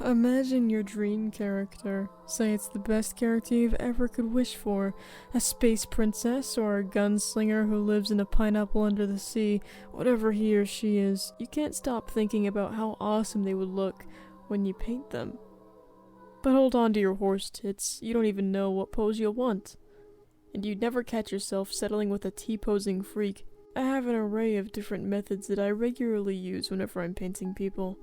Imagine your dream character. Say it's the best character you've ever could wish for. A space princess or a gunslinger who lives in a pineapple under the sea. Whatever he or she is, you can't stop thinking about how awesome they would look when you paint them. But hold on to your horse tits, you don't even know what pose you'll want. And you'd never catch yourself settling with a T-posing freak. I have an array of different methods that I regularly use whenever I'm painting people.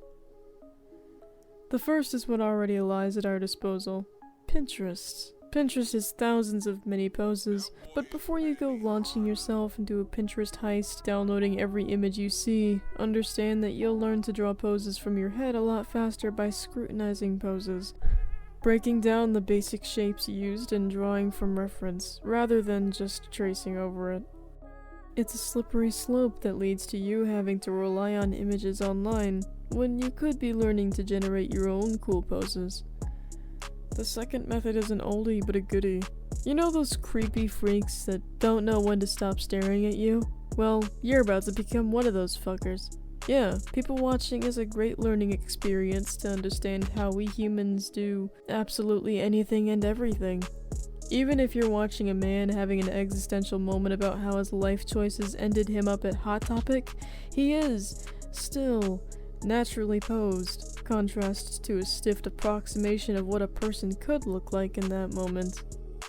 The first is what already lies at our disposal. Pinterest. Pinterest has thousands of mini poses, but before you go launching yourself into a Pinterest heist, downloading every image you see, understand that you'll learn to draw poses from your head a lot faster by scrutinizing poses, breaking down the basic shapes used and drawing from reference, rather than just tracing over it. It's a slippery slope that leads to you having to rely on images online, when you could be learning to generate your own cool poses. The second method is an oldie but a goodie. You know those creepy freaks that don't know when to stop staring at you? Well, you're about to become one of those fuckers. Yeah, people watching is a great learning experience to understand how we humans do absolutely anything and everything. Even if you're watching a man having an existential moment about how his life choices ended him up at Hot Topic, he is still naturally posed, contrast to a stiff approximation of what a person could look like in that moment.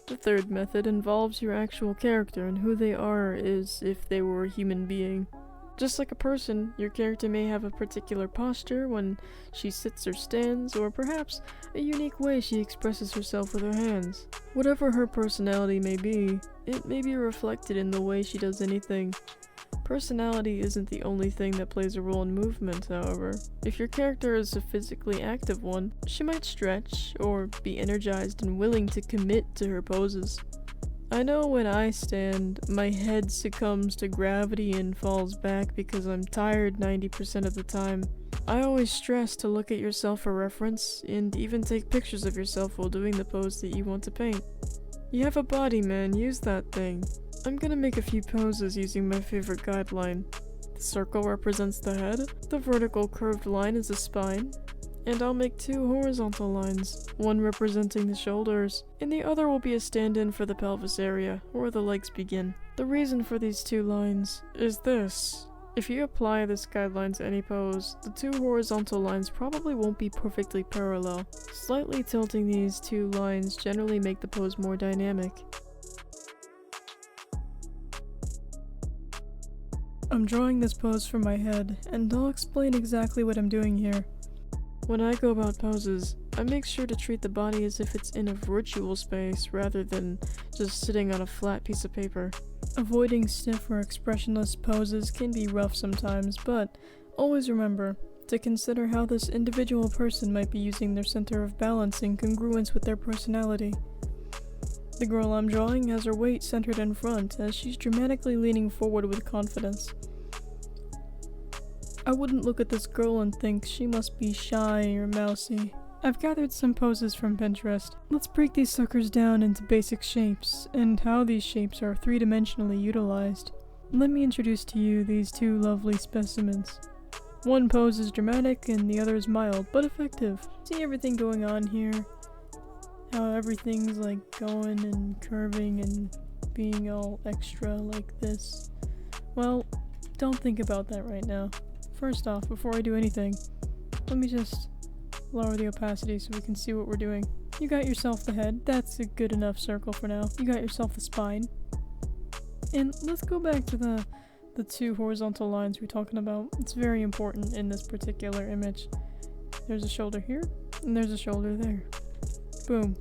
The third method involves your actual character and who they are as if they were a human being. Just like a person, your character may have a particular posture when she sits or stands, or perhaps a unique way she expresses herself with her hands. Whatever her personality may be, it may be reflected in the way she does anything. Personality isn't the only thing that plays a role in movement, however. If your character is a physically active one, she might stretch, or be energized and willing to commit to her poses. I know when I stand, my head succumbs to gravity and falls back because I'm tired 90% of the time. I always stress to look at yourself for reference, and even take pictures of yourself while doing the pose that you want to paint. You have a body, man, use that thing. I'm gonna make a few poses using my favorite guideline. The circle represents the head, the vertical curved line is the spine, and I'll make two horizontal lines, one representing the shoulders, and the other will be a stand-in for the pelvis area, where the legs begin. The reason for these two lines is this. If you apply this guideline to any pose, the two horizontal lines probably won't be perfectly parallel. Slightly tilting these two lines generally make the pose more dynamic. I'm drawing this pose from my head, and I'll explain exactly what I'm doing here. When I go about poses, I make sure to treat the body as if it's in a virtual space rather than just sitting on a flat piece of paper. Avoiding stiff or expressionless poses can be rough sometimes, but always remember to consider how this individual person might be using their center of balance in congruence with their personality. The girl I'm drawing has her weight centered in front as she's dramatically leaning forward with confidence. I wouldn't look at this girl and think she must be shy or mousy. I've gathered some poses from Pinterest. Let's break these suckers down into basic shapes, and how these shapes are three-dimensionally utilized. Let me introduce to you these two lovely specimens. One pose is dramatic and the other is mild, but effective. See everything going on here? How everything's like going and curving and being all extra like this? Well, don't think about that right now. First off, before I do anything, let me just lower the opacity so we can see what we're doing. You got yourself the head. That's a good enough circle for now. You got yourself the spine. And let's go back to the two horizontal lines we're talking about. It's very important in this particular image. There's a shoulder here, and there's a shoulder there. Boom.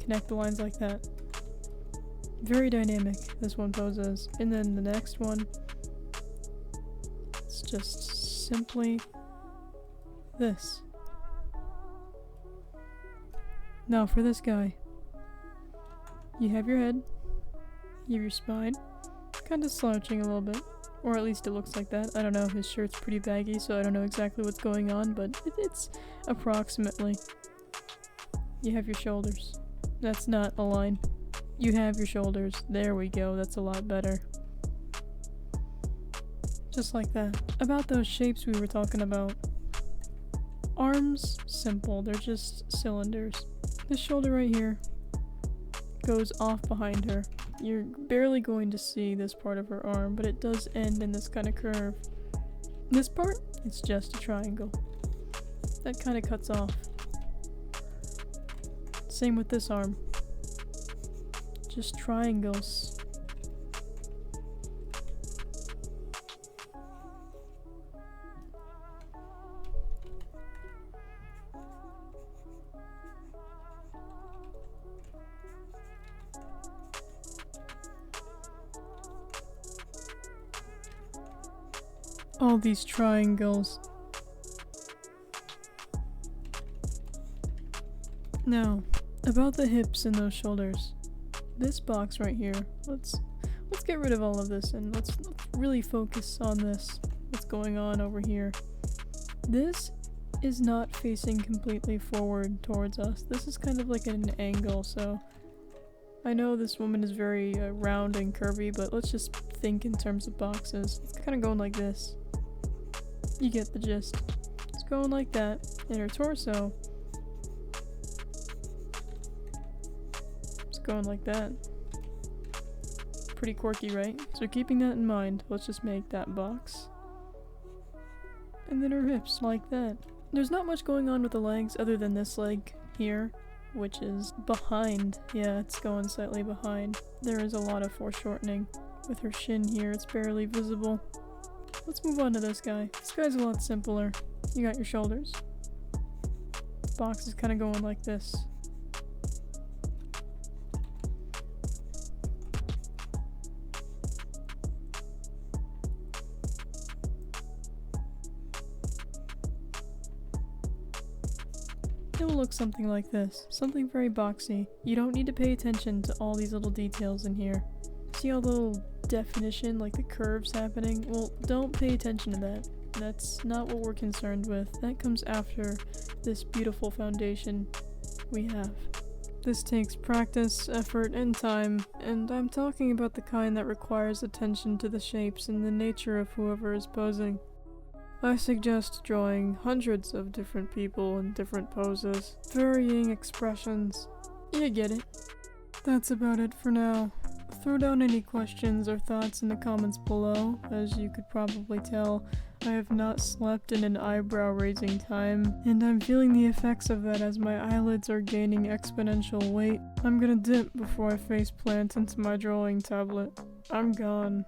Connect the lines like that. Very dynamic, this one pose is. And then the next one, it's just simply this. Now for this guy. You have your head, you have your spine, kind of slouching a little bit, or at least it looks like that. I don't know, his shirt's pretty baggy, so I don't know exactly what's going on, but it's approximately. You have your shoulders. That's not a line. You have your shoulders. There we go, that's a lot better. Just like that. About those shapes we were talking about. Arms, simple, they're just cylinders. This shoulder right here goes off behind her. You're barely going to see this part of her arm, but it does end in this kind of curve. This part, it's just a triangle. That kind of cuts off. Same with this arm. Just triangles. All these triangles. Now, about the hips and those shoulders. This box right here, let's get rid of all of this and let's really focus on this. What's going on over here? This is not facing completely forward towards us. This is kind of like an angle, so I know this woman is very round and curvy, but let's just think in terms of boxes. It's kind of going like this. You get the gist. It's going like that, and her torso it's going like that. Pretty quirky, right? So keeping that in mind, let's just make that box. And then her hips, like that. There's not much going on with the legs other than this leg here, which is behind. Yeah, it's going slightly behind. There is a lot of foreshortening. With her shin here, it's barely visible. Let's move on to this guy. This guy's a lot simpler. You got your shoulders. Box is kind of going like this. It will look something like this. Something very boxy. You don't need to pay attention to all these little details in here. See all the little definition, like the curves happening? Well, don't pay attention to that. That's not what we're concerned with. That comes after this beautiful foundation we have. This takes practice, effort, and time, and I'm talking about the kind that requires attention to the shapes and the nature of whoever is posing. I suggest drawing hundreds of different people in different poses, varying expressions. You get it. That's about it for now. Throw down any questions or thoughts in the comments below. As you could probably tell, I have not slept in an eyebrow-raising time, and I'm feeling the effects of that as my eyelids are gaining exponential weight. I'm gonna dip before I face plant into my drawing tablet. I'm gone.